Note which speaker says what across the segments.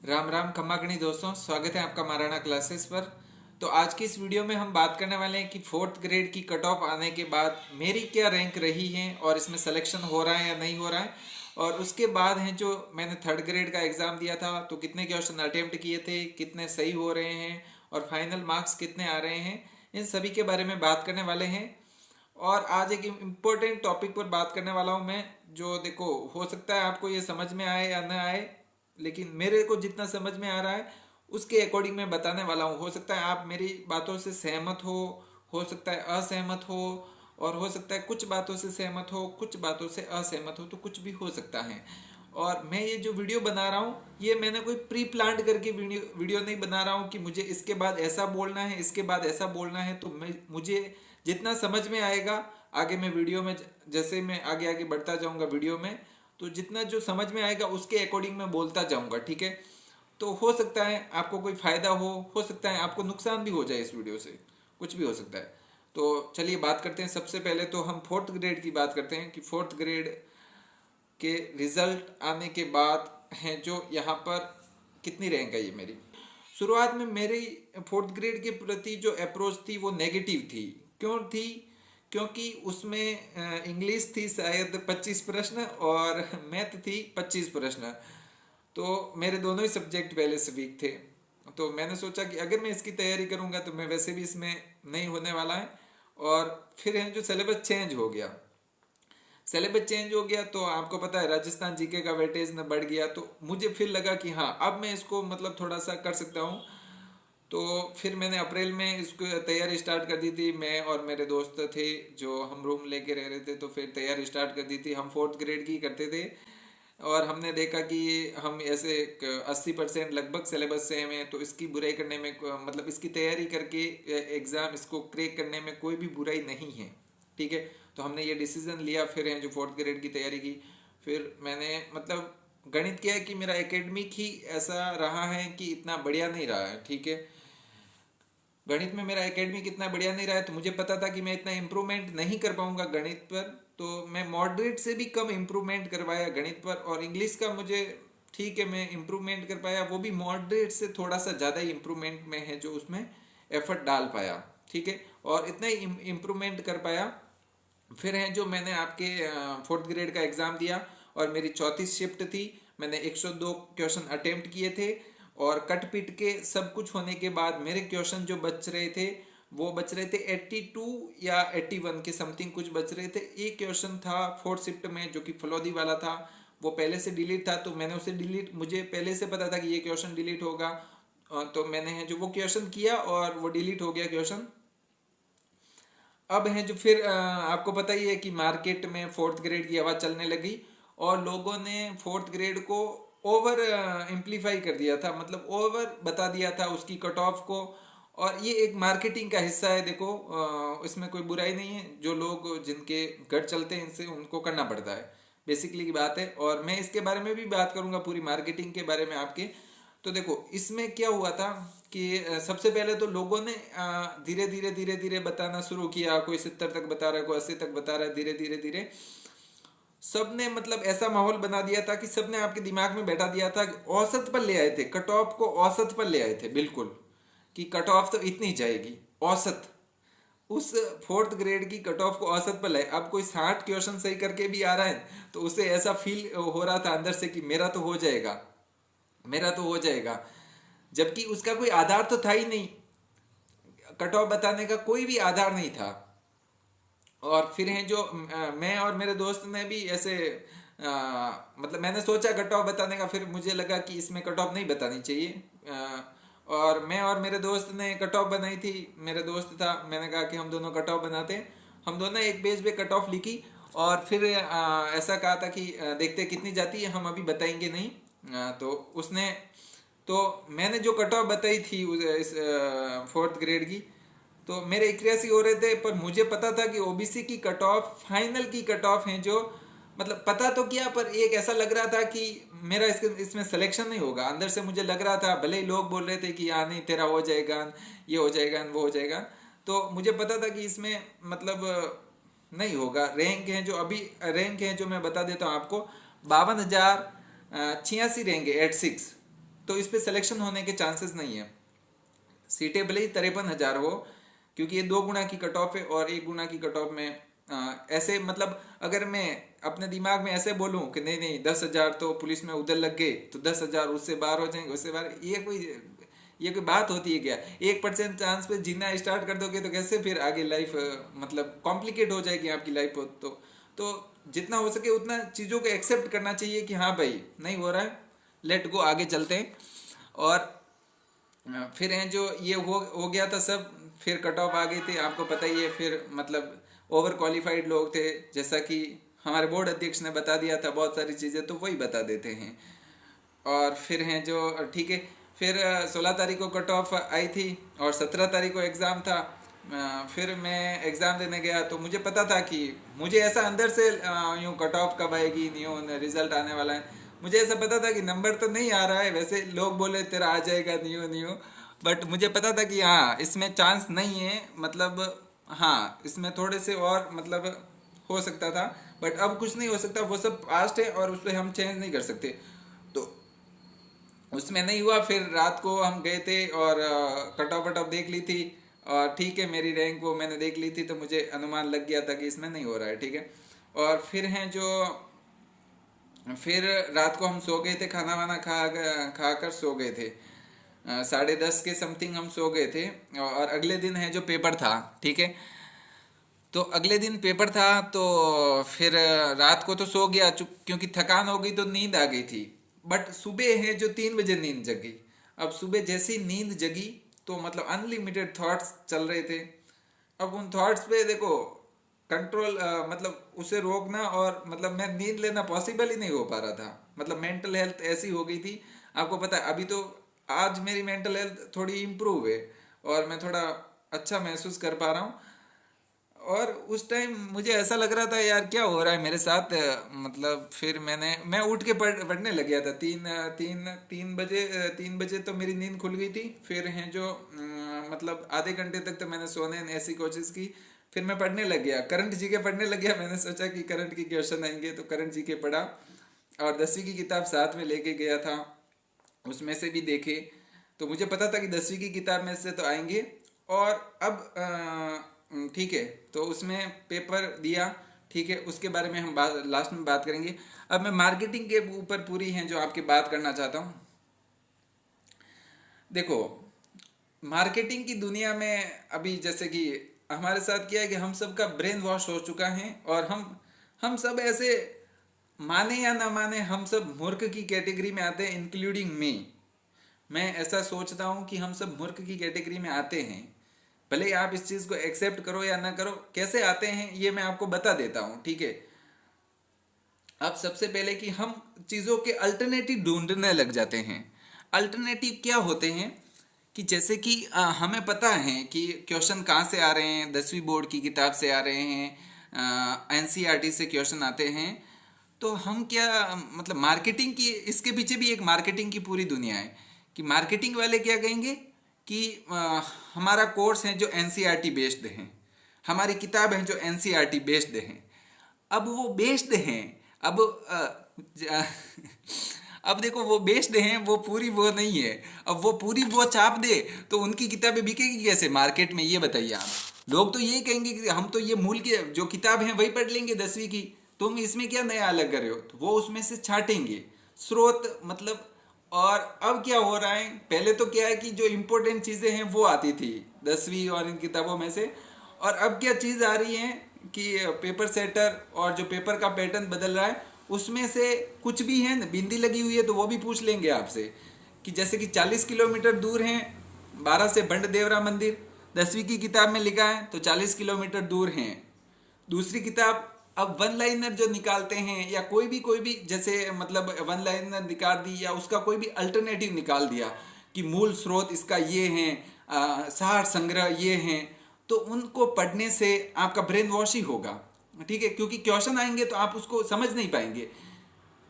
Speaker 1: राम राम खम्मागणी दोस्तों, स्वागत है आपका महाराणा क्लासेस पर। तो आज की इस वीडियो में हम बात करने वाले हैं कि फोर्थ ग्रेड की कट ऑफ आने के बाद मेरी क्या रैंक रही है और इसमें सिलेक्शन हो रहा है या नहीं हो रहा है। और उसके बाद हैं जो मैंने थर्ड ग्रेड का एग्ज़ाम दिया था तो कितने क्वेश्चन अटेम्प्ट किए थे, कितने सही हो रहे हैं और फाइनल मार्क्स कितने आ रहे हैं, इन सभी के बारे में बात करने वाले हैं। और आज एक इम्पोर्टेंट टॉपिक पर बात करने वाला हूँ मैं, जो देखो हो सकता है आपको ये समझ में आए या ना आए, लेकिन मेरे को जितना समझ में आ रहा है उसके अकॉर्डिंग मैं बताने वाला हूँ। हो सकता है आप मेरी बातों से सहमत हो सकता है असहमत हो, और हो सकता है कुछ बातों से सहमत हो, कुछ बातों से असहमत हो, तो कुछ भी हो सकता है। और मैं ये जो वीडियो बना रहा हूँ ये मैंने कोई प्री प्लान्ड करके वीडियो नहीं बना रहा हूँ कि मुझे इसके बाद ऐसा बोलना है, इसके बाद ऐसा बोलना है। तो मुझे जितना समझ में आएगा आगे मैं वीडियो में, जैसे मैं आगे आगे बढ़ता जाऊंगा वीडियो में, तो जितना जो समझ में आएगा उसके अकॉर्डिंग मैं बोलता जाऊंगा, ठीक है। तो हो सकता है आपको कोई फायदा हो सकता है आपको नुकसान भी हो जाए इस वीडियो से, कुछ भी हो सकता है। तो चलिए बात करते हैं। सबसे पहले तो हम फोर्थ ग्रेड की बात करते हैं कि फोर्थ ग्रेड के रिजल्ट आने के बाद हैं जो यहाँ पर कितनी रैंक आई है मेरी। शुरुआत में मेरी फोर्थ ग्रेड के प्रति जो अप्रोच थी वो नेगेटिव थी। क्यों थी? क्योंकि उसमें इंग्लिश थी शायद 25 प्रश्न और मैथ थी 25 प्रश्न। तो मेरे दोनों ही सब्जेक्ट पहले से वीक थे। तो मैंने सोचा कि अगर मैं इसकी तैयारी करूंगा तो मैं वैसे भी इसमें नहीं होने वाला है। और फिर है जो सिलेबस चेंज हो गया, सिलेबस चेंज हो गया तो आपको पता है राजस्थान जीके का वेटेज न बढ़ गया। तो मुझे फिर लगा कि हाँ अब मैं इसको मतलब थोड़ा सा कर सकता हूँ। तो फिर मैंने अप्रैल में इसको तैयारी स्टार्ट कर दी थी। मैं और मेरे दोस्त थे जो हम रूम लेके रह रहे थे, तो फिर तैयारी स्टार्ट कर दी थी। हम फोर्थ ग्रेड की करते थे और हमने देखा कि हम ऐसे 80% लगभग सिलेबस सेम है, तो इसकी बुराई करने में मतलब इसकी तैयारी करके एग्ज़ाम इसको क्रैक करने में कोई भी बुराई नहीं है, ठीक है। तो हमने ये डिसीज़न लिया, फिर हैं जो फोर्थ ग्रेड की तैयारी की। फिर मैंने मतलब गणित क्या है कि मेरा एकेडमिक ही ऐसा रहा है कि इतना बढ़िया नहीं रहा है, ठीक है। गणित में मेरा एकेडमिक इतना बढ़िया नहीं रहा है, तो मुझे पता था कि मैं इतना इम्प्रूवमेंट नहीं कर पाऊंगा गणित पर। तो मैं मॉडरेट से भी कम इम्प्रूवमेंट करवाया गणित पर। और इंग्लिश का मुझे ठीक है मैं इम्प्रूवमेंट कर पाया, वो भी मॉडरेट से थोड़ा सा ज़्यादा ही इम्प्रूवमेंट में है जो उसमें एफर्ट डाल पाया, ठीक है। और इतना ही इम्प्रूवमेंट कर पाया। फिर है जो मैंने आपके फोर्थ ग्रेड का एग्ज़ाम दिया और मेरी चौथी शिफ्ट थी। मैंने 102 क्वेश्चन अटेम्प्ट किए थे और कट पिट के सब कुछ होने के बाद मेरे क्वेश्चन जो बच रहे थे वो बच रहे थे 82 या 81 के समथिंग कुछ बच रहे थे। एक क्वेश्चन था फोर्थ शिफ्ट में जो कि फलोदी वाला था, वो पहले से डिलीट था। तो मैंने उसे डिलीट, मुझे पहले से पता था कि ये क्वेश्चन डिलीट होगा। तो मैंने है जो वो क्वेश्चन किया और वो डिलीट हो गया क्वेश्चन। अब है जो फिर आपको पता ही है कि मार्केट में फोर्थ ग्रेड की हवा चलने लगी और लोगों ने फोर्थ ग्रेड को ओवर एम्पलीफाई कर दिया था, मतलब ओवर बता दिया था उसकी कट ऑफ को। और ये एक मार्केटिंग का हिस्सा है, देखो इसमें कोई बुराई नहीं है। जो लोग जिनके गढ़ चलते हैं इनसे उनको करना पड़ता है, बेसिकली की बात है। और मैं इसके बारे में भी बात करूंगा, पूरी मार्केटिंग के बारे में आपके। तो देखो इसमें क्या हुआ था कि सबसे पहले तो लोगों ने धीरे धीरे धीरे धीरे बताना शुरू किया। कोई 70 तक बता रहा है, कोई 80 तक बता रहा है। धीरे धीरे धीरे सबने मतलब ऐसा माहौल बना दिया था कि सबने आपके दिमाग में बैठा दिया था, औसत पर ले आए थे, कट ऑफ को औसत पर ले आए थे बिल्कुल, कि कट ऑफ तो इतनी जाएगी औसत। उस फोर्थ ग्रेड की कट ऑफ को औसत पर लाए। अब कोई 60 क्वेश्चन सही करके भी आ रहा है तो उसे ऐसा फील हो रहा था अंदर से कि मेरा तो हो जाएगा, मेरा तो हो जाएगा। जबकि उसका कोई आधार तो था ही नहीं, कट ऑफ बताने का कोई भी आधार नहीं था। और फिर हैं जो मैं और मेरे दोस्त ने भी ऐसे मतलब मैंने सोचा कट ऑफ बताने का, फिर मुझे लगा कि इसमें कट ऑफ नहीं बतानी चाहिए। और मैं और मेरे दोस्त ने कट ऑफ बनाई थी। मेरे दोस्त था, मैंने कहा कि हम दोनों कट ऑफ बनाते हैं। हम दोनों एक पेज पे कट ऑफ लिखी और फिर ऐसा कहा था कि देखते कितनी जाती है, हम अभी बताएंगे नहीं। तो उसने, तो मैंने जो कट ऑफ बताई थी इस फोर्थ ग्रेड की, तो मेरे 81 हो रहे थे। पर मुझे पता था कि ओबीसी की कट ऑफ फाइनल की कट ऑफ है जो, मतलब पता तो किया पर एक ऐसा लग रहा था कि मेरा इसमें सिलेक्शन नहीं होगा। अंदर से मुझे लग रहा था, भले ही लोग बोल रहे थे कि हाँ नहीं तेरा हो जाएगा, ये हो जाएगा, वो हो जाएगा। तो मुझे पता था कि इसमें मतलब नहीं होगा। रैंक है जो अभी, रैंक है जो मैं बता देता हूँ आपको, 52,086 रैंक है 86। तो इस पे सिलेक्शन होने के चांसेस नहीं है। सीटें भले ही 53,000 हो, क्योंकि ये 2 गुना की कट ऑफ है और 1 गुना की कट ऑफ में ऐसे मतलब अगर मैं अपने दिमाग में ऐसे बोलूं कि नहीं नहीं 10,000 तो पुलिस में उधर लग गए तो 10,000 उससे बाहर हो जाएंगे, उससे बाहर, ये कोई बात होती है क्या? 1% चांस पे जीना स्टार्ट कर दोगे तो कैसे फिर आगे लाइफ मतलब कॉम्प्लिकेट हो जाएगी आपकी लाइफ। तो जितना हो सके उतना चीज़ों को एक्सेप्ट करना चाहिए कि हाँ भाई नहीं हो रहा है, लेट गो, आगे चलते हैं। और फिर हैं जो ये हो गया था सब, फिर कट ऑफ आ गई थी, आपको पता ही है। फिर मतलब ओवर क्वालिफाइड लोग थे, जैसा कि हमारे बोर्ड अध्यक्ष ने बता दिया था बहुत सारी चीज़ें, तो वही बता देते हैं। और फिर हैं जो ठीक है, फिर 16 तारीख को कट ऑफ आई थी और 17 तारीख को एग्ज़ाम था। फिर मैं एग्ज़ाम देने गया तो मुझे पता था कि मुझे ऐसा अंदर से यूँ कट ऑफ कब आएगी, न्यू रिजल्ट आने वाला है, मुझे ऐसा पता था कि नंबर तो नहीं आ रहा है, वैसे लोग बोले तेरा आ जाएगा न्यू, बट मुझे पता था कि हाँ इसमें चांस नहीं है, मतलब हाँ इसमें थोड़े से और मतलब हो सकता था, बट अब कुछ नहीं हो सकता, वो सब पास्ट है और उस पर हम चेंज नहीं कर सकते। तो उसमें नहीं हुआ। फिर रात को हम गए थे और कट ऑफ वट ऑफ देख ली थी, और ठीक है मेरी रैंक वो मैंने देख ली थी, तो मुझे अनुमान लग गया था कि इसमें नहीं हो रहा है, ठीक है। और फिर हैं जो फिर रात को हम सो गए थे, खाना वाना खा कर सो गए थे, 10:30 के समथिंग हम सो गए थे। और अगले दिन है जो पेपर था, ठीक है, तो अगले दिन पेपर था, तो फिर रात को तो सो गया क्योंकि थकान हो गई तो नींद आ गई थी। बट सुबह है जो 3 बजे नींद जगी। अब सुबह जैसी नींद जगी तो मतलब अनलिमिटेड थॉट्स चल रहे थे। अब उन थॉट्स पे देखो कंट्रोल मतलब उसे रोकना, और मतलब मैं नींद लेना पॉसिबल ही नहीं हो पा रहा था। मतलब मेंटल हेल्थ ऐसी हो गई थी, आपको पता है। अभी तो आज मेरी मेंटल हेल्थ थोड़ी इम्प्रूव है और मैं थोड़ा अच्छा महसूस कर पा रहा हूँ। और उस टाइम मुझे ऐसा लग रहा था यार क्या हो रहा है मेरे साथ, मतलब फिर मैं उठ के पढ़ने लग गया था। 3 बजे तो मेरी नींद खुल गई थी। फिर हैं जो मतलब आधे घंटे तक तो मैंने सोने ऐसी कोशिश की, फिर मैं पढ़ने लग गया, करंट जी के पढ़ने लग गया। मैंने सोचा कि करंट की क्वेश्चन आएंगे तो करंट जी के पढ़ा, और 10वीं की किताब साथ में लेके गया था, उसमें से भी देखे। तो मुझे पता था कि 10वीं की किताब में से तो आएंगे। और अब ठीक है, तो उसमें पेपर दिया, ठीक है, उसके बारे में हम लास्ट में बात करेंगे। अब मैं मार्केटिंग के ऊपर पूरी हैं जो आपकी बात करना चाहता हूँ। देखो मार्केटिंग की दुनिया में अभी जैसे कि हमारे साथ क्या है कि हम सबका ब्रेन वॉश हो चुका है, और हम सब ऐसे माने या ना माने हम सब मूर्ख की कैटेगरी में आते हैं, इंक्लूडिंग मी। मैं ऐसा सोचता हूँ कि हम सब मूर्ख की कैटेगरी में आते हैं। भले ही आप इस चीज़ को एक्सेप्ट करो या ना करो, कैसे आते हैं ये मैं आपको बता देता हूँ, ठीक है। अब सबसे पहले कि हम चीज़ों के अल्टरनेटिव ढूंढने लग जाते हैं। अल्टरनेटिव क्या होते हैं कि जैसे कि हमें पता है कि क्वेश्चन कहाँ से आ रहे हैं, 10वीं बोर्ड की किताब से आ रहे हैं, एनसीईआरटी से क्वेश्चन आते हैं। तो हम क्या मतलब मार्केटिंग की, इसके पीछे भी एक मार्केटिंग की पूरी दुनिया है कि मार्केटिंग वाले क्या कहेंगे कि हमारा कोर्स है जो एनसीईआरटी बेस्ड है, हमारी किताब है जो एनसीईआरटी बेस्ड है। अब वो बेस्ड हैं, अब अब देखो वो बेस्ड हैं, वो पूरी वो नहीं है। अब वो पूरी वो छाप दे तो उनकी किताबें बिकेगी कैसे मार्केट में, ये बताइए आप। लोग तो ये कहेंगे कि हम तो ये मूल की जो किताब है वही पढ़ लेंगे 10वीं की, तुम इसमें क्या नया अलग कर रहे हो, तो वो उसमें से छाटेंगे स्रोत मतलब। और अब क्या हो रहा है, पहले तो क्या है कि जो इम्पोर्टेंट चीज़ें हैं वो आती थी 10वीं और इन किताबों में से, और अब क्या चीज़ आ रही है कि पेपर सेटर और जो पेपर का पैटर्न बदल रहा है उसमें से कुछ भी है ना, बिंदी लगी हुई है तो वो भी पूछ लेंगे आपसे कि जैसे कि 40 किलोमीटर दूर हैं 12 से बंड देवरा मंदिर, 10वीं की किताब में लिखा है तो 40 किलोमीटर दूर हैं। दूसरी किताब अब वन लाइनर जो निकालते हैं, या कोई भी जैसे मतलब वन लाइनर निकाल दी, या उसका कोई भी अल्टरनेटिव निकाल दिया कि मूल स्रोत इसका ये हैं, सार संग्रह ये हैं, तो उनको पढ़ने से आपका ब्रेन वॉश ही होगा, ठीक है, क्योंकि क्वेश्चन आएंगे तो आप उसको समझ नहीं पाएंगे।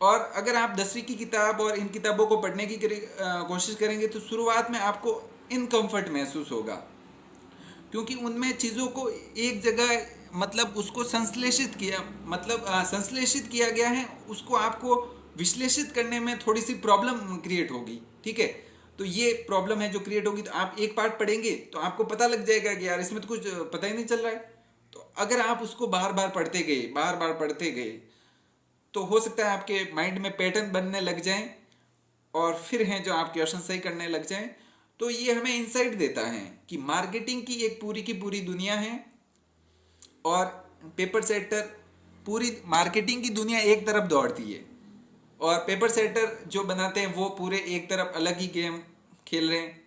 Speaker 1: और अगर आप 10वीं की किताब और इन किताबों को पढ़ने की कोशिश करेंगे तो शुरुआत में आपको इनकम्फर्ट महसूस होगा, क्योंकि उनमें चीज़ों को एक जगह मतलब उसको संश्लेषित किया, मतलब संश्लेषित किया गया है, उसको आपको विश्लेषित करने में थोड़ी सी प्रॉब्लम क्रिएट होगी, ठीक है। तो ये प्रॉब्लम है जो क्रिएट होगी। तो आप एक पार्ट पढ़ेंगे तो आपको पता लग जाएगा कि यार इसमें तो कुछ पता ही नहीं चल रहा है। तो अगर आप उसको बार बार पढ़ते गए, बार बार पढ़ते गए, तो हो सकता है आपके माइंड में पैटर्न बनने लग जाए और फिर हैं जो आप क्वेश्चन सही करने लग जाएं। तो ये हमें इंसाइट देता है कि मार्केटिंग की एक पूरी की पूरी दुनिया है और पेपर सेटर, पूरी मार्केटिंग की दुनिया एक तरफ दौड़ती है और पेपर सेटर जो बनाते हैं वो पूरे एक तरफ अलग ही गेम खेल रहे हैं।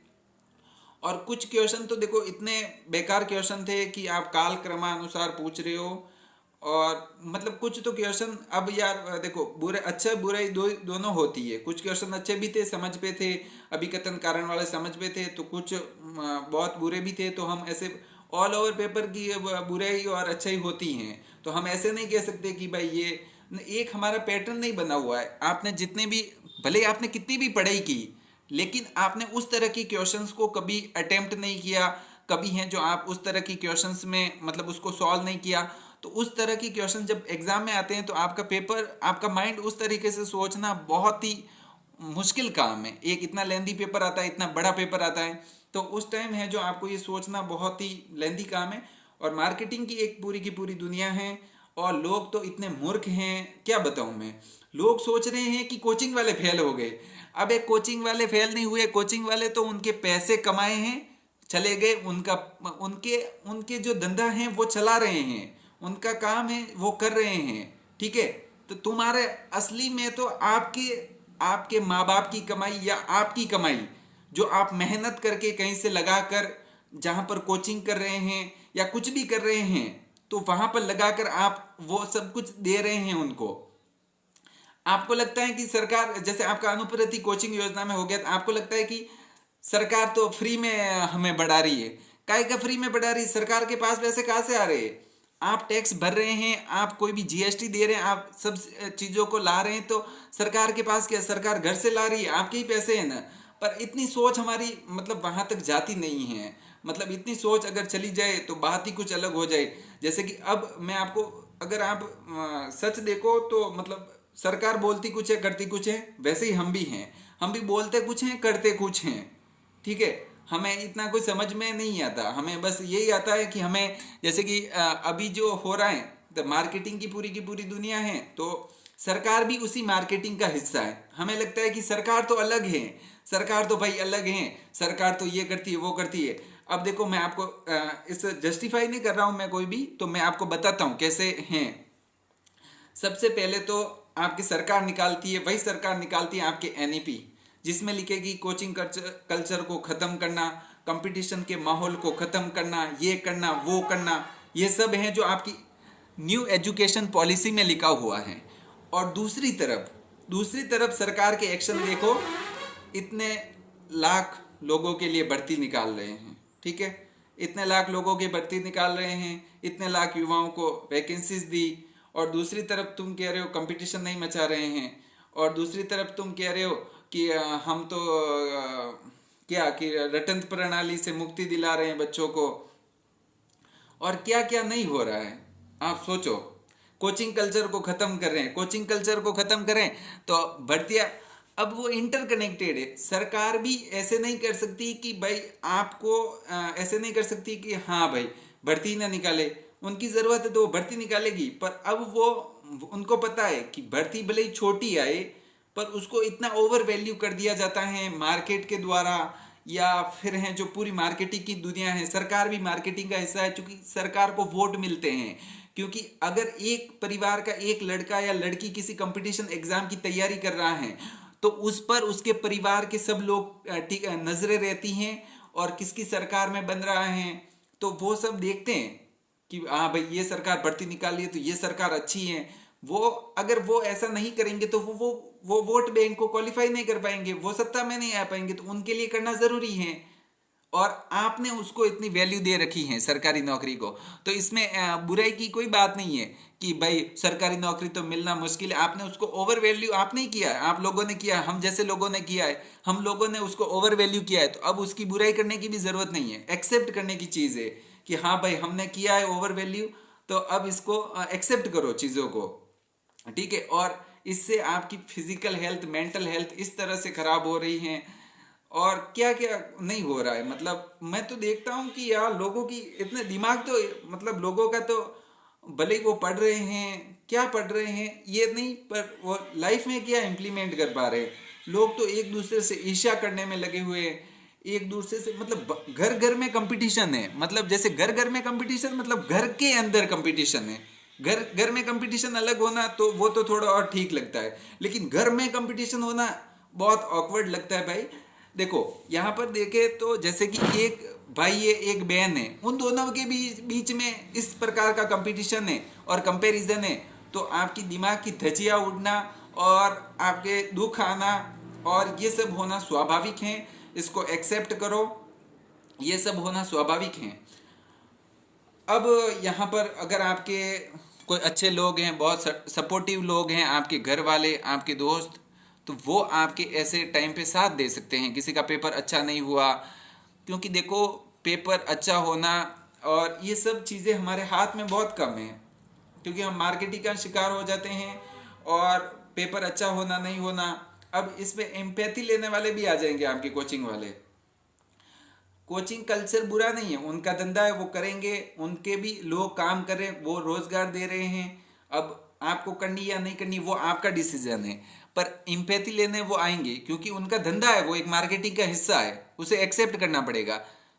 Speaker 1: और कुछ क्वेश्चन तो देखो इतने बेकार क्वेश्चन थे कि आप काल क्रमानुसार पूछ रहे हो। और मतलब कुछ तो क्वेश्चन, अब यार देखो बुरे अच्छा बुराई दोनों होती है। कुछ क्वेश्चन अच्छे भी थे, समझ पे थे, अभिकथन कारण वाले समझ पे थे, तो कुछ बहुत बुरे भी थे। तो हम ऐसे ऑल ओवर पेपर की बुराई और अच्छाई होती हैं, तो हम ऐसे नहीं कह सकते कि भाई ये एक हमारा पैटर्न नहीं बना हुआ है। आपने जितने भी, भले आपने कितनी भी पढ़ाई की, लेकिन आपने उस तरह की क्वेश्चंस को कभी अटेम्प्ट नहीं किया। कभी हैं जो आप उस तरह की क्वेश्चंस में मतलब उसको सॉल्व नहीं किया। तो उस तरह की क्वेश्चन जब एग्जाम में आते हैं तो आपका पेपर, आपका माइंड उस तरीके से सोचना बहुत ही मुश्किल काम है। एक इतना लेंदी पेपर आता है, इतना बड़ा पेपर आता है, तो उस टाइम है जो आपको ये सोचना बहुत ही लेंदी काम है। और मार्केटिंग की एक पूरी की पूरी दुनिया है और लोग तो इतने मूर्ख हैं, क्या बताऊं मैं। लोग सोच रहे हैं कि कोचिंग वाले फेल हो गए। अब एक कोचिंग वाले फेल नहीं हुए, कोचिंग वाले तो उनके पैसे कमाए हैं, चले गए, उनका उनके उनके जो धंधा है वो चला रहे हैं, उनका काम है वो कर रहे हैं, ठीक है। तो तुम्हारे असली में तो आपके आपके माँ बाप की कमाई या आपकी कमाई जो आप मेहनत करके कहीं से लगाकर जहाँ पर कोचिंग कर रहे हैं या कुछ भी कर रहे हैं, तो वहां पर लगाकर आप वो सब कुछ दे रहे हैं उनको। आपको लगता है कि सरकार, जैसे आपका अनुप्रति कोचिंग योजना में हो गया, तो आपको लगता है कि सरकार तो फ्री में हमें बढ़ा रही है। काय का फ्री में बढ़ा रही है? सरकार के पास पैसे कहाँ से आ रहे हैं? आप टैक्स भर रहे हैं, आप कोई भी जीएसटी दे रहे हैं, आप सब चीज़ों को ला रहे हैं, तो सरकार के पास क्या, सरकार घर से ला रही है, आपके ही पैसे हैं ना। पर इतनी सोच हमारी मतलब वहां तक जाती नहीं है। मतलब इतनी सोच अगर चली जाए तो बात ही कुछ अलग हो जाए। जैसे कि अब मैं आपको, अगर आप सच देखो तो मतलब सरकार बोलती कुछ है, करती कुछ है। वैसे ही हम भी हैं, हम भी बोलते कुछ हैं, करते कुछ हैं, ठीक है। हमें इतना कोई समझ में नहीं आता, हमें बस यही आता है कि हमें, जैसे कि अभी जो हो रहा है, तो मार्केटिंग की पूरी दुनिया है, तो सरकार भी उसी मार्केटिंग का हिस्सा है। हमें लगता है कि सरकार तो अलग है, सरकार तो भाई अलग है, सरकार तो ये करती है वो करती है। अब देखो मैं आपको इस जस्टिफाई नहीं कर रहा हूं मैं कोई भी, तो मैं आपको बताता हूं कैसे हैं। सबसे पहले तो आपकी सरकार निकालती है, वही सरकार निकालती है आपके एनईपी, जिसमें लिखेगी कोचिंग कल्चर को ख़त्म करना, कंपटीशन के माहौल को ख़त्म करना, ये करना वो करना, ये सब है जो आपकी न्यू एजुकेशन पॉलिसी में लिखा हुआ है। और दूसरी तरफ सरकार के एक्शन देखो, इतने लाख लोगों के लिए भर्ती निकाल रहे हैं, ठीक है। इतने लाख लोगों की भर्ती निकाल रहे हैं, इतने लाख युवाओं को वैकेंसीज दी, और दूसरी तरफ तुम कह रहे हो कंपटीशन नहीं मचा रहे हैं, और दूसरी तरफ तुम कह रहे हो कि हम तो क्या कि रटंत प्रणाली से मुक्ति दिला रहे हैं बच्चों को, और क्या क्या नहीं हो रहा है। आप सोचो, कोचिंग कल्चर को खत्म कर रहे हैं, कोचिंग कल्चर को खत्म करें तो भर्तियां, अब वो इंटरकनेक्टेड है। सरकार भी ऐसे नहीं कर सकती कि भाई आपको ऐसे नहीं कर सकती कि हाँ भाई भर्ती ना निकाले, उनकी ज़रूरत है तो वो भर्ती निकालेगी। पर अब वो, उनको पता है कि भर्ती भले ही छोटी आए, पर उसको इतना ओवर वैल्यू कर दिया जाता है मार्केट के द्वारा, या फिर हैं जो पूरी मार्केटिंग की दुनिया है। सरकार भी मार्केटिंग का हिस्सा है, क्योंकि सरकार को वोट मिलते हैं। क्योंकि अगर एक परिवार का एक लड़का या लड़की किसी कंपटीशन एग्जाम की तैयारी कर रहा है, तो उस पर उसके परिवार के सब लोग नजरें रहती हैं, और किसकी सरकार में बन रहा है, तो वो सब देखते हैं कि हाँ भाई ये सरकार भर्ती निकाली है तो ये सरकार अच्छी है। वो अगर वो ऐसा नहीं करेंगे तो वो वोट बैंक को क्वालिफाई नहीं कर पाएंगे, वो सत्ता में नहीं आ पाएंगे, तो उनके लिए करना जरूरी है। और आपने उसको इतनी वैल्यू दे रखी है सरकारी नौकरी को, तो इसमें बुराई की कोई बात नहीं है कि भाई सरकारी नौकरी तो मिलना मुश्किल है। आपने उसको ओवर वैल्यू आपने किया है, आप लोगों ने किया है, हम जैसे लोगों ने किया है, हम लोगों ने उसको ओवर वैल्यू किया है। तो अब उसकी बुराई करने की भी जरूरत नहीं है, एक्सेप्ट करने की चीज़ है कि हाँ भाई हमने किया है ओवर वैल्यू, तो अब इसको एक्सेप्ट करो चीज़ों को, ठीक है। और इससे आपकी फिजिकल हेल्थ, मेंटल हेल्थ इस तरह से खराब हो रही है, और क्या क्या नहीं हो रहा है। मतलब मैं तो देखता हूँ कि यार लोगों की इतने दिमाग तो, मतलब लोगों का तो भले ही वो पढ़ रहे हैं, क्या पढ़ रहे हैं ये नहीं, पर वो लाइफ में क्या इम्प्लीमेंट कर पा रहे हैं। लोग तो एक दूसरे से ईर्ष्या करने में लगे हुए हैं, एक दूसरे से, मतलब घर घर में कंपटीशन है। मतलब जैसे घर घर में कंपटीशन, मतलब घर के अंदर कंपटीशन है। घर घर में कंपटीशन अलग होना तो वो तो थोड़ा और ठीक लगता है, लेकिन घर में कंपटीशन होना बहुत ऑकवर्ड लगता है भाई। देखो यहाँ पर देखे तो जैसे कि एक भाई है एक बहन है, उन दोनों के बीच बीच में इस प्रकार का कंपटीशन है और कंपैरिजन है, तो आपकी दिमाग की धज्जियाँ उड़ना और आपके दुख आना और ये सब होना स्वाभाविक है। इसको एक्सेप्ट करो, ये सब होना स्वाभाविक है। अब यहाँ पर अगर आपके कोई अच्छे लोग हैं, बहुत सपोर्टिव लोग हैं, आपके घर वाले, आपके दोस्त, तो वो आपके ऐसे टाइम पे साथ दे सकते हैं। किसी का पेपर अच्छा नहीं हुआ, क्योंकि देखो पेपर अच्छा होना और ये सब चीज़ें हमारे हाथ में बहुत कम है, क्योंकि हम मार्केटिंग का शिकार हो जाते हैं और पेपर अच्छा होना नहीं होना। अब इसमें एम्पैथी लेने वाले भी आ जाएंगे, आपके कोचिंग वाले। कोचिंग कल्चर बुरा नहीं है, उनका धंधा है, वो करेंगे, उनके भी लोग काम कर रहे हैं, वो रोजगार दे रहे हैं। अब आपको करनी या नहीं करनी वो आपका डिसीजन है, पर इम्पैथी लेने वो आएंगे क्योंकि उनका धंधा है, वो एक मार्केटिंग का हिस्सा है, उसे एक्सेप्ट करना पड़ेगा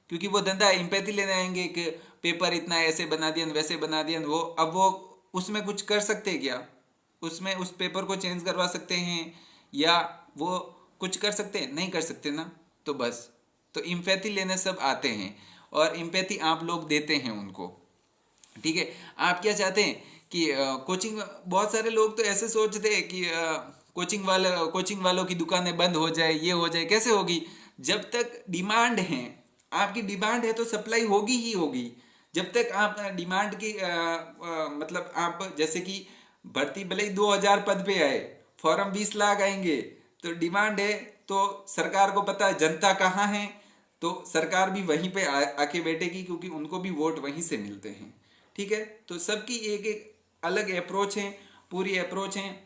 Speaker 1: क्योंकि वो धंधा है। इम्पैथी लेने आएंगे कि पेपर इतना ऐसे बना दिया, वैसे बना दिया, वो अब वो उसमें कुछ कर सकते हैं क्या? उसमें उस पेपर को चेंज करवा सकते हैं या वो कुछ कर सकते हैं? नहीं कर सकते ना। तो बस, तो इम्पैथी लेने सब आते हैं और इम्पैथी आप लोग देते हैं उनको। ठीक है, आप क्या चाहते हैं कि कोचिंग, बहुत सारे लोग तो ऐसे सोचते हैं कि कोचिंग वालों की दुकानें बंद हो जाए, ये हो जाए। कैसे होगी? जब तक डिमांड है, आपकी डिमांड है तो सप्लाई होगी ही होगी। जब तक आप डिमांड की मतलब आप जैसे कि भर्ती भले ही 2000 पद पे आए, फॉर्म 20 लाख आएंगे, तो डिमांड है तो सरकार को पता है जनता कहाँ है, तो सरकार भी वहीं पे आके बैठेगी क्योंकि उनको भी वोट वहीं से मिलते हैं। ठीक है, तो सबकी एक एक अलग अप्रोच है, पूरी अप्रोच है।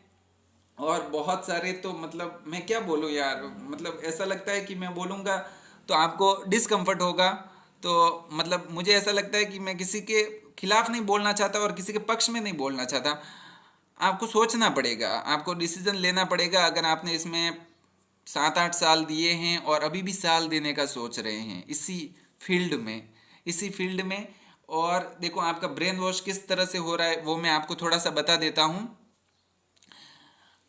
Speaker 1: और बहुत सारे तो मतलब मैं क्या बोलूँ यार, मतलब ऐसा लगता है कि मैं बोलूँगा तो आपको डिसकम्फर्ट होगा। तो मतलब मुझे ऐसा लगता है कि मैं किसी के खिलाफ नहीं बोलना चाहता और किसी के पक्ष में नहीं बोलना चाहता। आपको सोचना पड़ेगा, आपको डिसीजन लेना पड़ेगा। अगर आपने इसमें 7-8 साल दिए हैं और अभी भी साल देने का सोच रहे हैं इसी फील्ड में, और देखो आपका ब्रेन वॉश किस तरह से हो रहा है वो मैं आपको थोड़ा सा बता देता हूँ।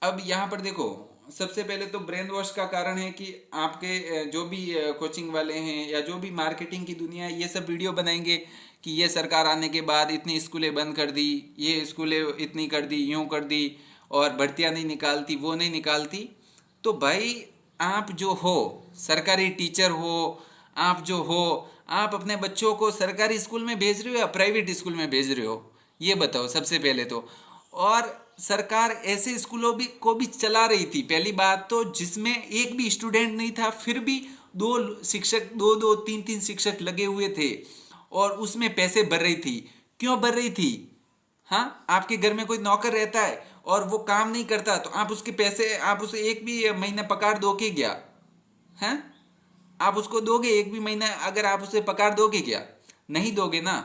Speaker 1: अब यहाँ पर देखो, सबसे पहले तो ब्रेन वॉश का कारण है कि आपके जो भी कोचिंग वाले हैं या जो भी मार्केटिंग की दुनिया है, ये सब वीडियो बनाएंगे कि ये सरकार आने के बाद इतनी स्कूलें बंद कर दी, ये स्कूलें इतनी कर दी, यूं कर दी, और भर्तियां नहीं निकालती, वो नहीं निकालती। तो भाई आप जो हो, सरकारी टीचर हो, आप जो हो, आप अपने बच्चों को सरकारी स्कूल में भेज रहे हो या प्राइवेट स्कूल में भेज रहे हो, ये बताओ सबसे पहले तो। और सरकार ऐसे स्कूलों भी को भी चला रही थी, पहली बात तो, जिसमें एक भी स्टूडेंट नहीं था, फिर भी दो दो तीन तीन शिक्षक लगे हुए थे और उसमें पैसे भर रही थी। क्यों भर रही थी? हाँ, आपके घर में कोई नौकर रहता है और वो काम नहीं करता, तो आप उसके पैसे, आप उसे एक भी महीना पगार दोगे क्या? हैं? आप उसको दोगे एक भी महीना, अगर आप उसे पगार दोगे क्या? नहीं दोगे ना।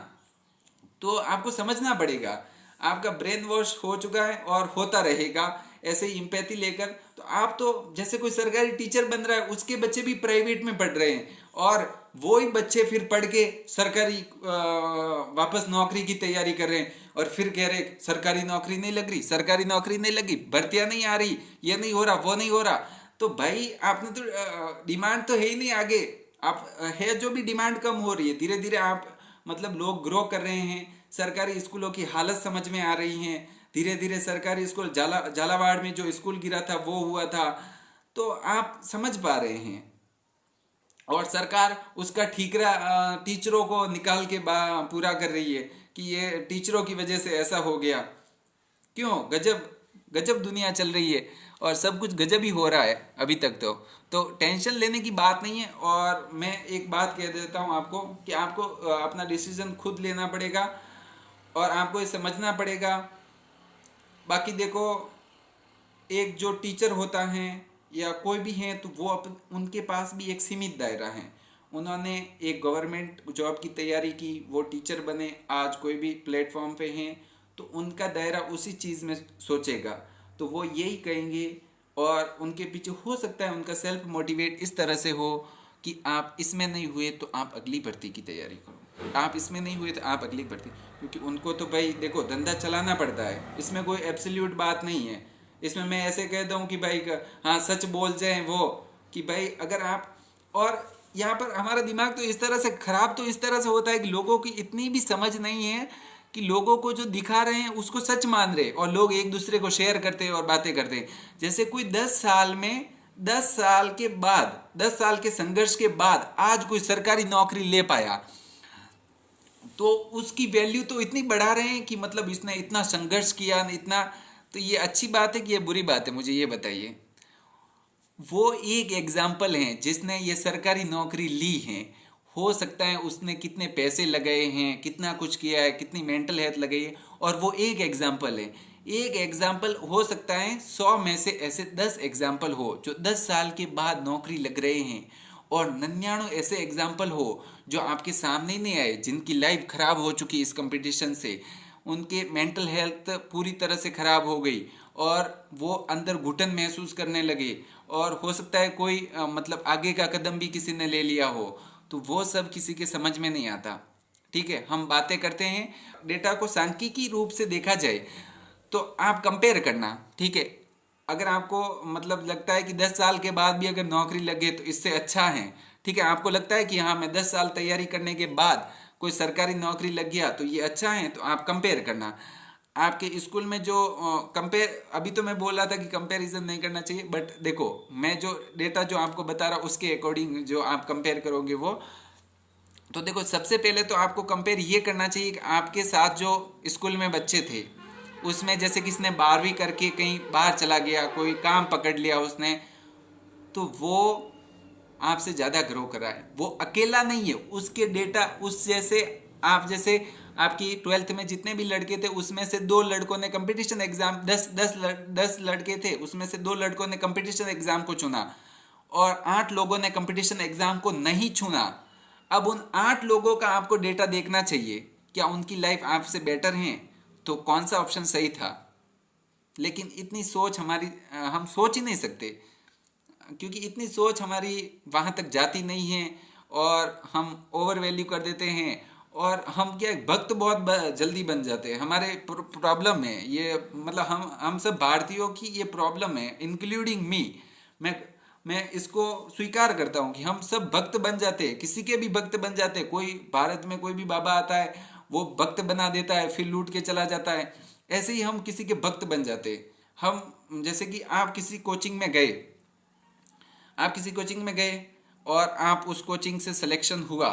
Speaker 1: तो आपको समझना पड़ेगा, आपका ब्रेन वॉश हो चुका है और होता रहेगा ऐसे ही इम्पैथी लेकर। तो आप तो जैसे कोई सरकारी टीचर बन रहा है, उसके बच्चे भी प्राइवेट में पढ़ रहे हैं और वो ही बच्चे फिर पढ़ के सरकारी वापस नौकरी की तैयारी कर रहे हैं और फिर कह रहे सरकारी नौकरी नहीं लग रही, सरकारी नौकरी नहीं लगी, भर्तियां नहीं आ रही, ये नहीं हो रहा, वो नहीं हो रहा। तो भाई आपने तो डिमांड तो है ही नहीं आगे। आप है जो भी डिमांड कम हो रही है, धीरे धीरे आप, मतलब लोग ग्रो कर रहे हैं, सरकारी स्कूलों की हालत समझ में आ रही है, धीरे धीरे सरकारी स्कूल, झालावाड़ में जो स्कूल गिरा था वो हुआ था, तो आप समझ पा रहे हैं। और सरकार उसका ठीकरा टीचरों को निकाल के पूरा कर रही है कि ये टीचरों की वजह से ऐसा हो गया। क्यों? गजब गजब दुनिया चल रही है और सब कुछ गजब ही हो रहा है अभी तक। तो टेंशन लेने की बात नहीं है। और मैं एक बात कह देता हूँ आपको कि आपको अपना डिसीजन खुद लेना पड़ेगा और आपको ये समझना पड़ेगा। बाकी देखो, एक जो टीचर होता है या कोई भी है, तो वो उनके पास भी एक सीमित दायरा है। उन्होंने एक गवर्नमेंट जॉब की तैयारी की, वो टीचर बने, आज कोई भी प्लेटफॉर्म पे हैं, तो उनका दायरा उसी चीज़ में सोचेगा, तो वो यही कहेंगे। और उनके पीछे हो सकता है उनका सेल्फ मोटिवेट इस तरह से हो कि आप इसमें नहीं हुए तो आप अगली भर्ती की तैयारी करो, आप इसमें नहीं हुए तो आप अगली भर्ती, क्योंकि उनको तो भाई देखो धंधा चलाना पड़ता है, इसमें कोई एब्सोल्यूट बात नहीं है। इसमें मैं ऐसे कहता हूँ कि भाई हाँ सच बोल जाए वो, कि भाई अगर आप, और यहाँ पर हमारा दिमाग तो इस तरह से खराब तो इस तरह से होता है कि लोगों की इतनी भी समझ नहीं है कि लोगों को जो दिखा रहे हैं उसको सच मान रहे, और लोग एक दूसरे को शेयर करते हैं और बातें करते हैं। जैसे कोई 10 साल में 10 साल के बाद 10 साल के संघर्ष के बाद आज कोई सरकारी नौकरी ले पाया, तो उसकी वैल्यू तो इतनी बढ़ा रहे हैं कि मतलब इसने इतना संघर्ष किया इतना। तो ये अच्छी बात है कि ये बुरी बात है, मुझे ये बताइए। वो एक एग्जाम्पल है जिसने ये सरकारी नौकरी ली है, हो सकता है उसने कितने पैसे लगाए हैं, कितना कुछ किया है, कितनी मेंटल हेल्थ लगाई है, और वो एक एग्जाम्पल है। एक एग्जाम्पल हो सकता है 100 में से ऐसे 10 एग्जाम्पल हो जो 10 साल के बाद नौकरी लग रहे हैं, और 99 ऐसे एग्जाम्पल हो जो आपके सामने ही नहीं आए, जिनकी लाइफ खराब हो चुकी इस कंपटीशन से, उनके मेंटल हेल्थ पूरी तरह से खराब हो गई और वो अंदर घुटन महसूस करने लगे, और हो सकता है कोई मतलब आगे का कदम भी किसी ने ले लिया हो। तो वो सब किसी के समझ में नहीं आता। ठीक है, हम बातें करते हैं, डेटा को सांख्यिकी रूप से देखा जाए तो आप कंपेयर करना। ठीक है, अगर आपको मतलब लगता है कि 10 साल के बाद भी अगर नौकरी लगे तो इससे अच्छा है, ठीक है, आपको लगता है कि हाँ मैं 10 साल तैयारी करने के बाद कोई सरकारी नौकरी लग गया तो ये अच्छा है, तो आप कंपेयर करना। आपके स्कूल में जो कंपेयर, अभी तो मैं बोल रहा था कि कंपैरिजन नहीं करना चाहिए, बट देखो मैं जो डेटा जो आपको बता रहा हूँ उसके अकॉर्डिंग जो आप कंपेयर करोगे वो, तो देखो सबसे पहले तो आपको कंपेयर ये करना चाहिए कि आपके साथ जो स्कूल में बच्चे थे उसमें जैसे किसने 12वीं करके कहीं बाहर चला गया, कोई काम पकड़ लिया उसने, तो वो आपसे ज़्यादा ग्रो करा है, वो अकेला नहीं है, उसके डेटा उस जैसे, आप जैसे आपकी 12th में जितने भी लड़के थे उसमें से 2 लड़कों ने कंपटीशन एग्जाम, 10 लड़के थे उसमें से 2 लड़कों ने कंपटीशन एग्जाम को चुना और 8 लोगों ने कंपटीशन एग्जाम को नहीं चुना। अब उन 8 लोगों का आपको डेटा देखना चाहिए, क्या उनकी लाइफ आपसे बेटर है, तो कौन सा ऑप्शन सही था। लेकिन इतनी सोच हमारी, हम सोच ही नहीं सकते, क्योंकि इतनी सोच हमारी वहाँ तक जाती नहीं है, और हम ओवर वैल्यू कर देते हैं, और हम क्या भक्त बहुत जल्दी बन जाते हैं। हमारे प्रॉब्लम है ये, मतलब हम सब भारतीयों की ये प्रॉब्लम है, इंक्लूडिंग मी। मैं इसको स्वीकार करता हूँ कि हम सब भक्त बन जाते हैं, किसी के भी भक्त बन जाते हैं। कोई भारत में कोई भी बाबा आता है वो भक्त बना देता है, फिर लूट के चला जाता है। ऐसे ही हम किसी के भक्त बन जाते हैं। हम जैसे कि आप किसी कोचिंग में गए, और आप उस कोचिंग से सिलेक्शन हुआ,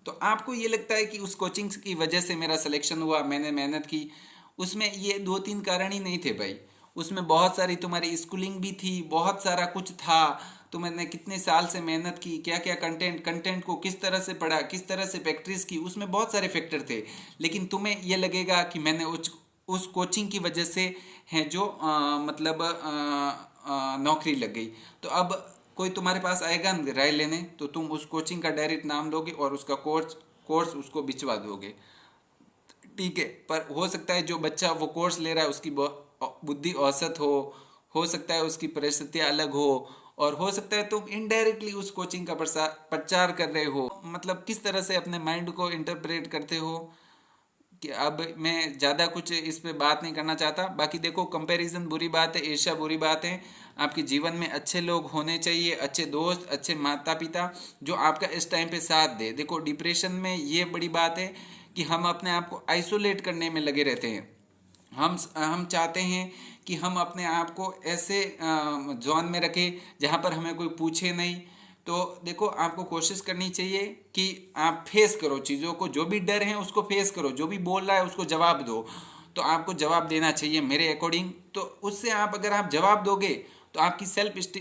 Speaker 1: तो आपको ये लगता है कि उस कोचिंग की वजह से मेरा सिलेक्शन हुआ, मैंने मेहनत की। उसमें ये 2-3 कारण ही नहीं थे भाई, उसमें बहुत सारी तुम्हारी स्कूलिंग भी थी, बहुत सारा कुछ था, तुमने कितने साल से मेहनत की, क्या क्या कंटेंट को किस तरह से पढ़ा, किस तरह से प्रैक्टिस की, उसमें बहुत सारे फैक्टर थे। लेकिन तुम्हें ये लगेगा कि मैंने उस कोचिंग की वजह से है जो मतलब नौकरी लग गई। तो अब कोई तुम्हारे पास आएगा राय लेने, तो तुम उस कोचिंग का डायरेक्ट नाम लोगे और उसका कोर्स उसको बिचवा दोगे। ठीक है, पर हो सकता है जो बच्चा वो कोर्स ले रहा है उसकी बुद्धि औसत हो सकता है उसकी परिस्थितियाँ अलग हो, और हो सकता है तुम इनडायरेक्टली उस कोचिंग का प्रचार कर रहे हो। मतलब किस तरह से अपने माइंड को इंटरप्रेट करते हो, कि अब मैं ज़्यादा कुछ इस पे बात नहीं करना चाहता। बाकी देखो, कंपैरिजन बुरी बात है, ईर्ष्या बुरी बात है। आपके जीवन में अच्छे लोग होने चाहिए, अच्छे दोस्त, अच्छे माता पिता जो आपका इस टाइम पे साथ दे। देखो डिप्रेशन में ये बड़ी बात है कि हम अपने आप को आइसोलेट करने में लगे रहते हैं। हम चाहते हैं कि हम अपने आप को ऐसे जोन में रखें जहाँ पर हमें कोई पूछे नहीं। तो देखो आपको कोशिश करनी चाहिए कि आप फेस करो चीज़ों को, जो भी डर है उसको फेस करो, जो भी बोल रहा है उसको जवाब दो। तो आपको जवाब देना चाहिए मेरे अकॉर्डिंग। तो उससे आप अगर आप जवाब दोगे तो आपकी सेल्फ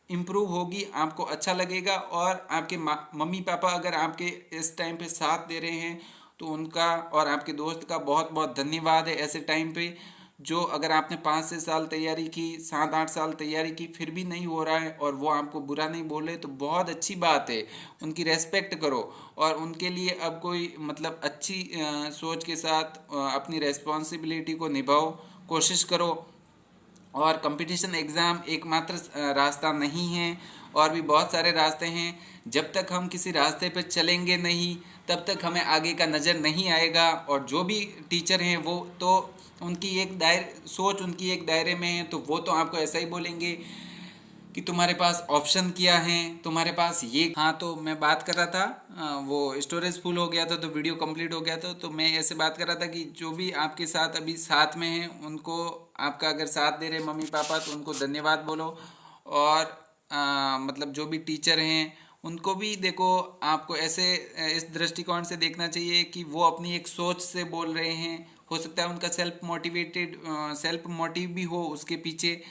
Speaker 1: इम्प्रूव होगी, आपको अच्छा लगेगा। और आपके मम्मी पापा अगर आपके इस टाइम पे साथ दे रहे हैं तो उनका और आपके दोस्त का बहुत बहुत धन्यवाद है ऐसे टाइम पे।
Speaker 2: जो अगर आपने 5 से साल तैयारी की, 7-8 साल तैयारी की, फिर भी नहीं हो रहा है और वो आपको बुरा नहीं बोले तो बहुत अच्छी बात है। उनकी रेस्पेक्ट करो और उनके लिए अब कोई मतलब अच्छी सोच के साथ अपनी रेस्पॉन्सिबिलिटी को निभाओ, कोशिश करो। और कंपटीशन एग्ज़ाम एकमात्र रास्ता नहीं है, और भी बहुत सारे रास्ते हैं। जब तक हम किसी रास्ते पर चलेंगे नहीं तब तक हमें आगे का नज़र नहीं आएगा। और जो भी टीचर हैं वो तो उनकी एक सोच उनकी एक दायरे में है, तो वो तो आपको ऐसा ही बोलेंगे कि तुम्हारे पास ऑप्शन क्या है, तुम्हारे पास ये। हाँ, तो मैं बात कर रहा था, वो स्टोरेज फुल हो गया था तो वीडियो कंप्लीट हो गया था। तो मैं ऐसे बात कर रहा था कि जो भी आपके साथ अभी साथ में हैं उनको, आपका अगर साथ दे रहे मम्मी पापा तो उनको धन्यवाद बोलो। और मतलब जो भी टीचर हैं उनको भी देखो, आपको ऐसे इस दृष्टिकोण से देखना चाहिए कि वो अपनी एक सोच से बोल रहे हैं। हो सकता है उनका सेल्फ मोटिव भी हो उसके पीछे।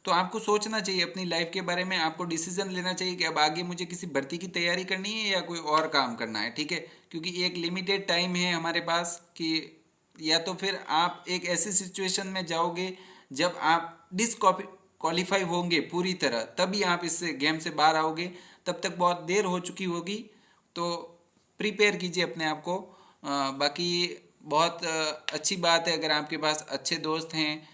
Speaker 2: तो आपको सोचना चाहिए अपनी लाइफ के बारे में, आपको डिसीजन लेना चाहिए कि अब आगे मुझे किसी भर्ती की तैयारी करनी है या कोई और काम करना है, ठीक है। क्योंकि एक लिमिटेड टाइम है हमारे पास कि या तो फिर आप एक ऐसी सिचुएशन में जाओगे जब आप डिसक्वालीफाई होंगे पूरी तरह, तभी आप इस गेम से बाहर आओगे। तब तक बहुत देर हो चुकी होगी। तो प्रिपेयर कीजिए अपने आप को। बाकी बहुत अच्छी बात है अगर आपके पास अच्छे दोस्त हैं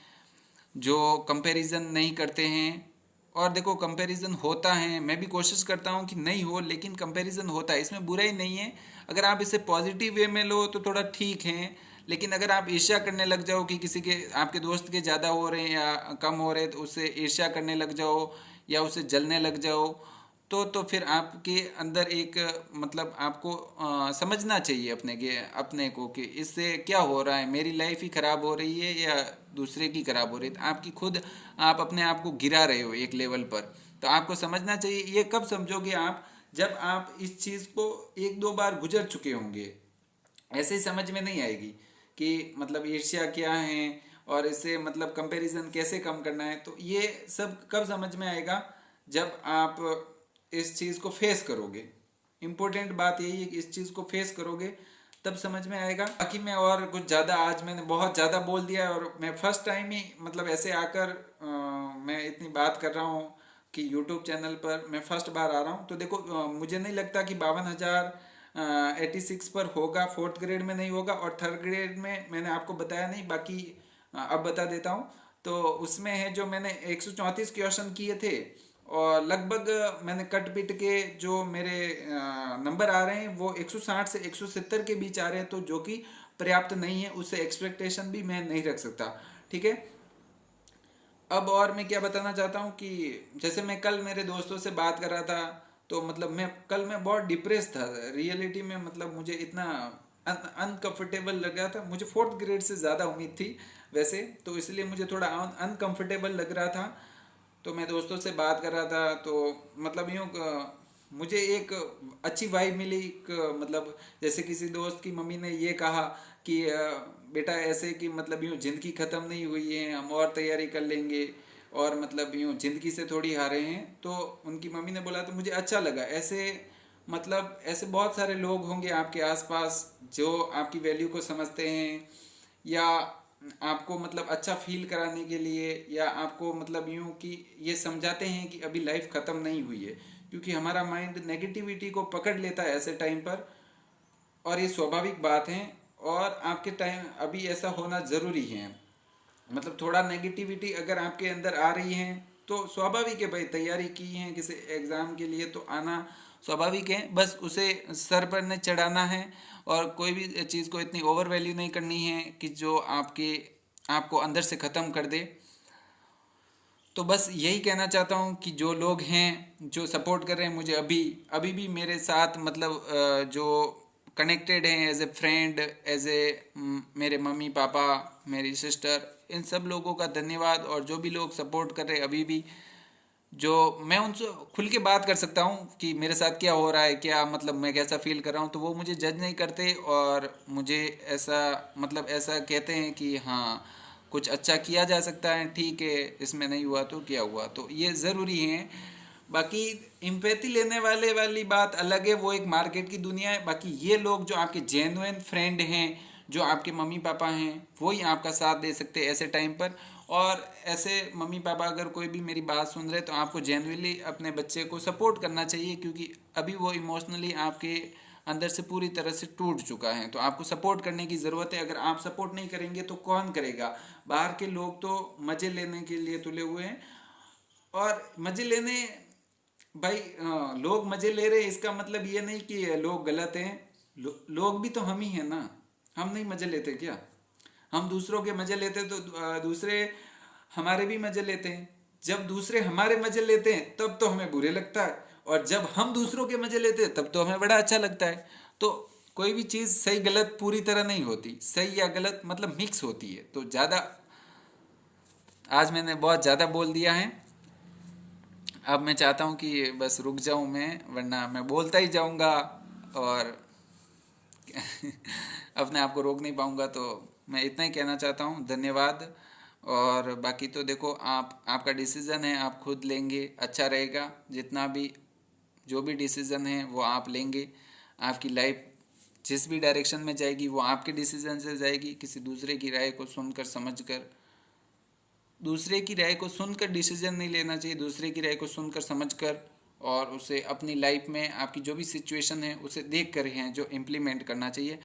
Speaker 2: जो कंपैरिजन नहीं करते हैं। और देखो, कंपैरिजन होता है, मैं भी कोशिश करता हूँ कि नहीं हो, लेकिन कंपैरिजन होता है, इसमें बुरा ही नहीं है। अगर आप इसे पॉजिटिव वे में लो तो थोड़ा ठीक है। लेकिन अगर आप ईर्ष्या करने लग जाओ कि किसी के, आपके दोस्त के ज़्यादा हो रहे हैं या कम हो रहे हैं, तो उससे ईर्ष्या करने लग जाओ या उससे जलने लग जाओ, तो फिर आपके अंदर एक मतलब आपको समझना चाहिए अपने को कि इससे क्या हो रहा है, मेरी लाइफ ही ख़राब हो रही है या दूसरे की ख़राब हो रही है। तो आपकी खुद आप अपने आप को गिरा रहे हो एक लेवल पर। तो आपको समझना चाहिए। ये कब समझोगे आप, जब आप इस चीज़ को 1-2 बार गुजर चुके होंगे। ऐसे ही समझ में नहीं आएगी कि मतलब ईर्ष्या क्या है और इससे मतलब कंपैरिजन कैसे कम करना है। तो ये सब कब समझ में आएगा, जब आप इस चीज़ को फेस करोगे। इम्पोर्टेंट बात यही है कि इस चीज़ को फेस करोगे तब समझ में आएगा। बाकी मैं और कुछ ज़्यादा, आज मैंने बहुत ज़्यादा बोल दिया है और मैं फर्स्ट टाइम ही मतलब ऐसे आकर मैं इतनी बात कर रहा हूँ कि यूट्यूब चैनल पर मैं फर्स्ट बार आ रहा हूँ। तो देखो, मुझे नहीं लगता कि 52,086 पर होगा, फोर्थ ग्रेड में नहीं होगा। और थर्ड ग्रेड में मैंने आपको बताया नहीं, बाकी अब बता देता हूँ। तो उसमें है जो मैंने 134 क्वेश्चन किए थे और लगभग मैंने कट पिट के जो मेरे नंबर आ रहे हैं वो 160 से 170 के बीच आ रहे हैं, तो जो कि पर्याप्त नहीं है, उससे एक्सपेक्टेशन भी मैं नहीं रख सकता, ठीक है। अब और मैं क्या बताना चाहता हूँ कि जैसे मैं कल मेरे दोस्तों से बात कर रहा था, तो मतलब मैं बहुत डिप्रेस था रियलिटी में। मतलब मुझे इतना अनकंफर्टेबल लग रहा था। मुझे फोर्थ ग्रेड से ज़्यादा उम्मीद थी वैसे, तो इसलिए मुझे थोड़ा अनकंफर्टेबल लग रहा था। तो मैं दोस्तों से बात कर रहा था, तो मतलब यूँ मुझे एक अच्छी वाइब मिली। मतलब जैसे किसी दोस्त की मम्मी ने ये कहा कि बेटा ऐसे कि मतलब यूँ ज़िंदगी ख़त्म नहीं हुई है, हम और तैयारी कर लेंगे, और मतलब यूँ ज़िंदगी से थोड़ी हारे हैं। तो उनकी मम्मी ने बोला तो मुझे अच्छा लगा। ऐसे मतलब ऐसे बहुत सारे लोग होंगे आपके आसपास जो आपकी वैल्यू को समझते हैं, या आपको मतलब अच्छा फील कराने के लिए, या आपको मतलब यूं कि ये समझाते हैं कि अभी लाइफ ख़त्म नहीं हुई है। क्योंकि हमारा माइंड नेगेटिविटी को पकड़ लेता है ऐसे टाइम पर, और ये स्वाभाविक बात है। और आपके टाइम अभी ऐसा होना ज़रूरी है। मतलब थोड़ा नेगेटिविटी अगर आपके अंदर आ रही है तो स्वाभाविक है भाई, तैयारी की है किसी एग्ज़ाम के लिए तो आना स्वाभाविक है। बस उसे सर पर न चढ़ाना है, और कोई भी चीज़ को इतनी ओवर वैल्यू नहीं करनी है कि जो आपको अंदर से ख़त्म कर दे। तो बस यही कहना चाहता हूँ कि जो लोग हैं जो सपोर्ट कर रहे हैं मुझे, अभी अभी भी मेरे साथ मतलब जो कनेक्टेड हैं as a friend, as a मेरे मम्मी पापा, मेरी सिस्टर, इन सब लोगों का धन्यवाद। और जो भी लोग सपोर्ट कर रहे हैं अभी भी, जो मैं उनसे खुल के बात कर सकता हूँ कि मेरे साथ क्या हो रहा है, क्या मतलब मैं कैसा फील कर रहा हूँ, तो वो मुझे जज नहीं करते और मुझे ऐसा मतलब ऐसा कहते हैं कि हाँ, कुछ अच्छा किया जा सकता है, ठीक है, इसमें नहीं हुआ तो क्या हुआ। तो ये ज़रूरी है। बाकी इम्पैथी लेने वाली बात अलग है, वो एक मार्केट की दुनिया है। बाकी ये लोग जो आपके जेन्युइन फ्रेंड हैं, जो आपके मम्मी पापा हैं वही आपका साथ दे सकते हैं ऐसे टाइम पर। और ऐसे मम्मी पापा अगर कोई भी मेरी बात सुन रहे तो आपको जेन्युइनली अपने बच्चे को सपोर्ट करना चाहिए, क्योंकि अभी वो इमोशनली आपके अंदर से पूरी तरह से टूट चुका है। तो आपको सपोर्ट करने की ज़रूरत है। अगर आप सपोर्ट नहीं करेंगे तो कौन करेगा? बाहर के लोग तो मज़े लेने के लिए तुले हुए हैं, और मज़े लेने, भाई लोग मज़े ले रहे हैं इसका मतलब ये नहीं कि लोग गलत हैं। लोग भी तो हम ही हैं ना। हम नहीं मज़े लेते क्या? हम दूसरों के मज़े लेते तो दूसरे हमारे भी मज़े लेते हैं। जब दूसरे हमारे मज़े लेते हैं तब तो हमें बुरे लगता है, और जब हम दूसरों के मज़े लेते हैं तब तो हमें बड़ा अच्छा लगता है। तो कोई भी चीज़ सही गलत पूरी तरह नहीं होती, सही या गलत मतलब मिक्स होती है। तो ज़्यादा आज मैंने बहुत ज़्यादा बोल दिया है। अब मैं चाहता हूँ कि बस रुक जाऊँ मैं, वरना मैं बोलता ही जाऊँगा और अपने आप को रोक नहीं पाऊँगा। तो मैं इतना ही कहना चाहता हूँ, धन्यवाद। और बाकी तो देखो, आपका डिसीज़न है, आप खुद लेंगे अच्छा रहेगा। जितना भी जो भी डिसीज़न है वो आप लेंगे, आपकी लाइफ जिस भी डायरेक्शन में जाएगी वो आपके डिसीज़न से जाएगी। किसी दूसरे की राय को सुनकर समझकर, दूसरे की राय को सुनकर डिसीजन नहीं लेना चाहिए, दूसरे की राय को सुनकर समझकर, और उसे अपनी लाइफ में आपकी जो भी सिचुएशन है उसे देख कर हैं जो इम्प्लीमेंट करना चाहिए।